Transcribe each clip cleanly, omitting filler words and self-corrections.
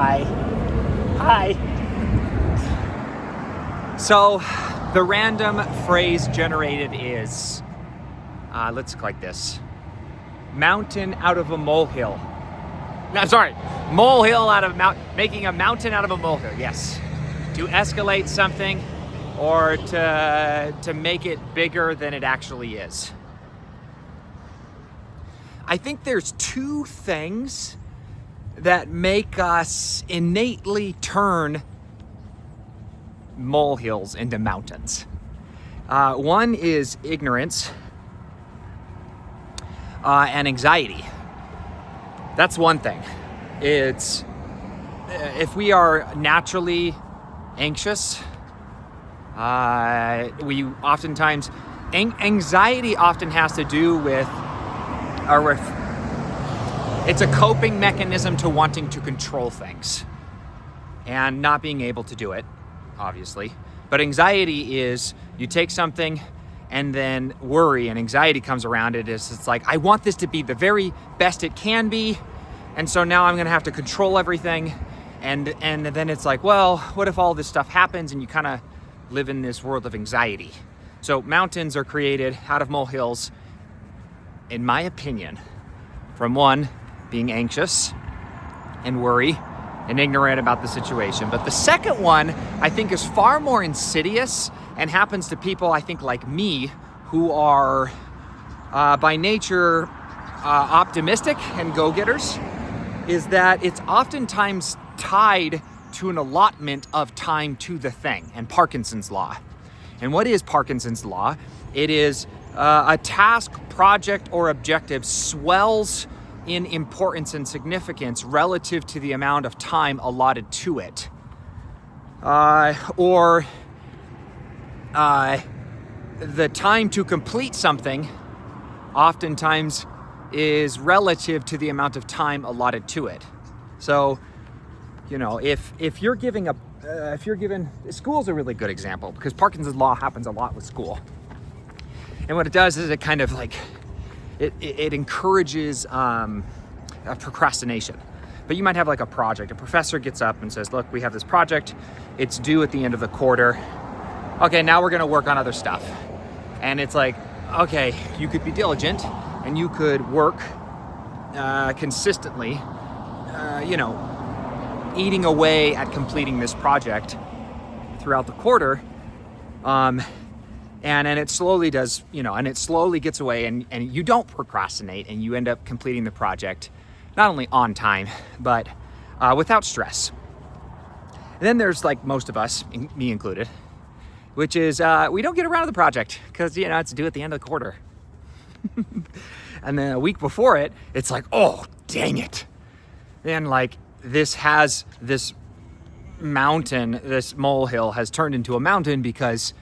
Hi. Hi. So, the random phrase generated is, let's look like this. Mountain out of a molehill. No, sorry. Molehill out of making a mountain out of a molehill, yes. To escalate something or to make it bigger than it actually is. I think there's two things that make us innately turn molehills into mountains. One is ignorance and anxiety. That's one thing. It's if we are naturally anxious, we oftentimes anxiety often has to do with it's a coping mechanism to wanting to control things and not being able to do it, obviously. But anxiety is you take something and then worry and anxiety comes around it. It's like, I want this to be the very best it can be. And so now I'm gonna have to control everything. And then it's like, well, what if all this stuff happens? And you kind of live in this world of anxiety. So mountains are created out of molehills, in my opinion, from one, being anxious and worry and ignorant about the situation. But the second one, I think, is far more insidious and happens to people, I think, like me, who are by nature optimistic and go-getters, is that it's oftentimes tied to an allotment of time to the thing, and Parkinson's law. And what is Parkinson's law? It is a task, project, or objective swells in importance and significance relative to the amount of time allotted to it. Or the time to complete something oftentimes is relative to the amount of time allotted to it. So, you know, if you're given, school's a really good example because Parkinson's law happens a lot with school. And what it does is it kind of like, it encourages procrastination. But you might have like a project. A professor gets up and says, look, we have this project. It's due at the end of the quarter. Okay, now we're gonna work on other stuff. And it's like, okay, you could be diligent and you could work consistently, eating away at completing this project throughout the quarter. And it slowly does, and it slowly gets away and you don't procrastinate and you end up completing the project, not only on time, but without stress. And then there's like most of us, me included, which is we don't get around to the project because, it's due at the end of the quarter. And then a week before it, it's like, oh, dang it. And like this molehill has turned into a mountain because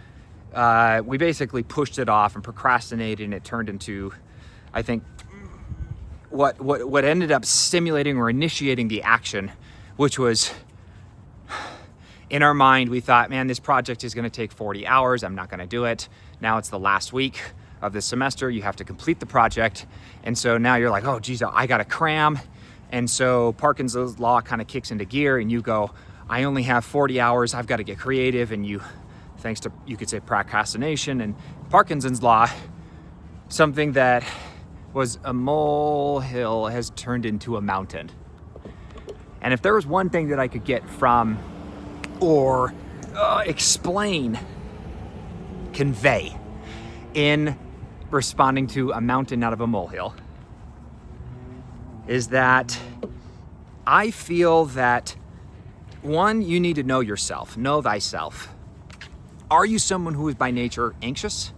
we basically pushed it off and procrastinated, and it turned into, I think, what ended up stimulating or initiating the action, which was, in our mind, we thought, man, this project is going to take 40 hours. I'm not going to do it. Now it's the last week of the semester. You have to complete the project. And so now you're like, oh, geez, I got to cram. And so Parkinson's law kind of kicks into gear and you go, I only have 40 hours. I've got to get creative. And thanks to, you could say, procrastination and Parkinson's law, something that was a molehill has turned into a mountain. And if there was one thing that I could get from or explain, convey in responding to a mountain out of a molehill, is that I feel that, one, you need to know yourself, know thyself. Are you someone who is by nature anxious,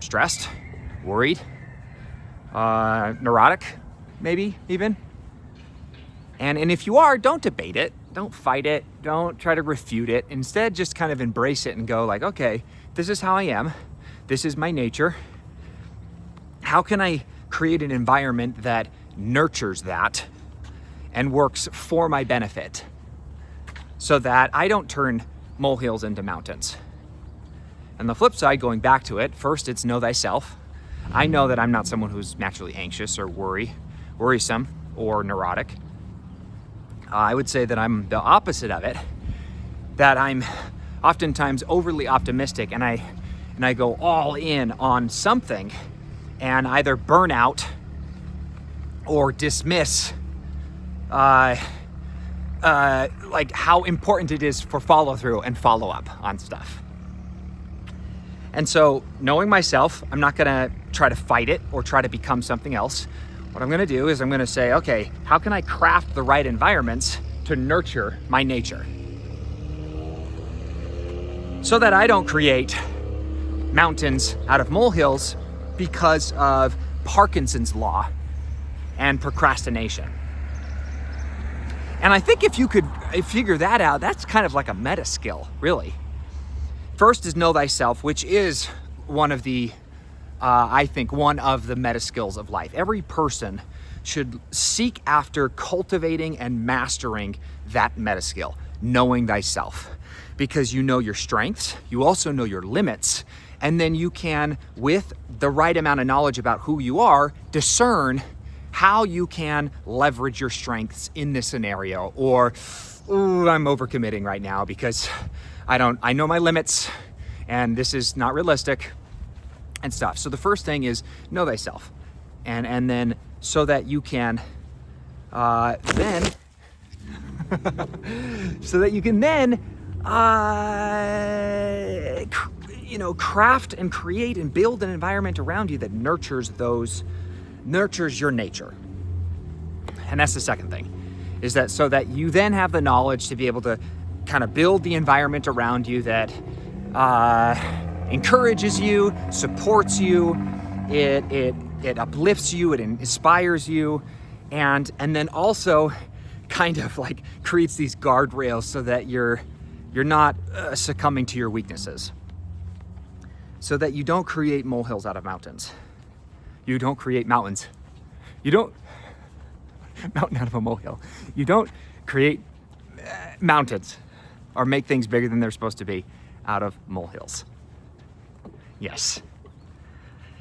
stressed, worried, neurotic, maybe even? And if you are, don't debate it, don't fight it, don't try to refute it. Instead, just kind of embrace it and go like, okay, this is how I am. This is my nature. How can I create an environment that nurtures that and works for my benefit so that I don't turn molehills into mountains? And the flip side, going back to it, first, it's know thyself. I know that I'm not someone who's naturally anxious or worrisome or neurotic. I would say that I'm the opposite of it, that I'm oftentimes overly optimistic and I go all in on something and either burn out or dismiss like how important it is for follow through and follow up on stuff. And so knowing myself, I'm not gonna try to fight it or try to become something else. What I'm gonna do is I'm gonna say, okay, how can I craft the right environments to nurture my nature so that I don't create mountains out of molehills because of Parkinson's law and procrastination. And I think if you could figure that out, that's kind of like a meta skill, really. First is know thyself, which is one of the, I think, one of the meta skills of life. Every person should seek after cultivating and mastering that meta skill, knowing thyself, because you know your strengths, you also know your limits, and then you can, with the right amount of knowledge about who you are, discern how you can leverage your strengths in this scenario. Or, ooh, I'm overcommitting right now because I know my limits and this is not realistic and stuff. So the first thing is know thyself. And then so that you can then craft and create and build an environment around you that nurtures your nature. And that's the second thing, is that so that you then have the knowledge to be able to kind of build the environment around you that encourages you, supports you, it uplifts you, it inspires you, and then also kind of like creates these guardrails so that you're not succumbing to your weaknesses, so that you don't create molehills out of mountains. You don't create mountains. You don't mountain out of a molehill. You don't create mountains or make things bigger than they're supposed to be out of molehills. Yes.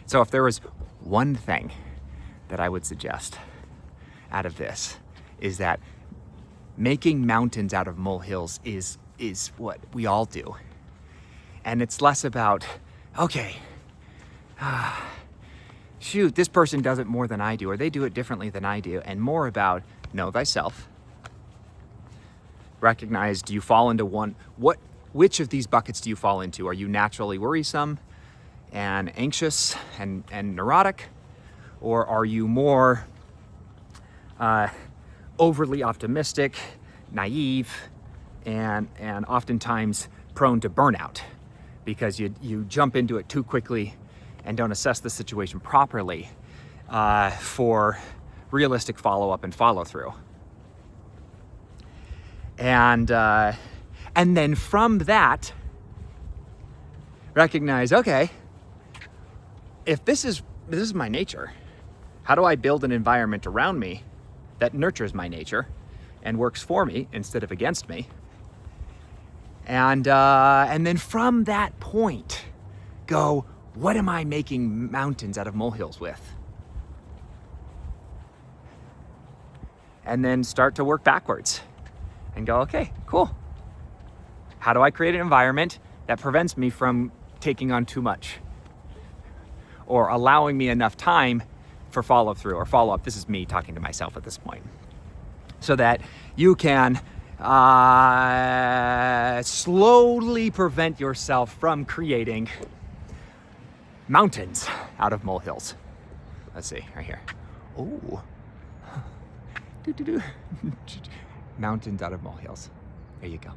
So if there was one thing that I would suggest out of this, is that making mountains out of molehills is what we all do. And it's less about, okay, shoot, this person does it more than I do, or they do it differently than I do, and more about know thyself. Recognize, do you fall into which of these buckets do you fall into? Are you naturally worrisome and anxious and neurotic? Or are you more overly optimistic, naive, and oftentimes prone to burnout because you jump into it too quickly and don't assess the situation properly for realistic follow-up and follow-through. And then from that, recognize, okay, if this is my nature, how do I build an environment around me that nurtures my nature and works for me instead of against me? And then from that point, go, what am I making mountains out of molehills with? And then start to work backwards and go, okay, cool. How do I create an environment that prevents me from taking on too much or allowing me enough time for follow through or follow up? This is me talking to myself at this point. So that you can slowly prevent yourself from creating mountains out of molehills. Let's see, right here. Oh, mountains out of molehills. There you go.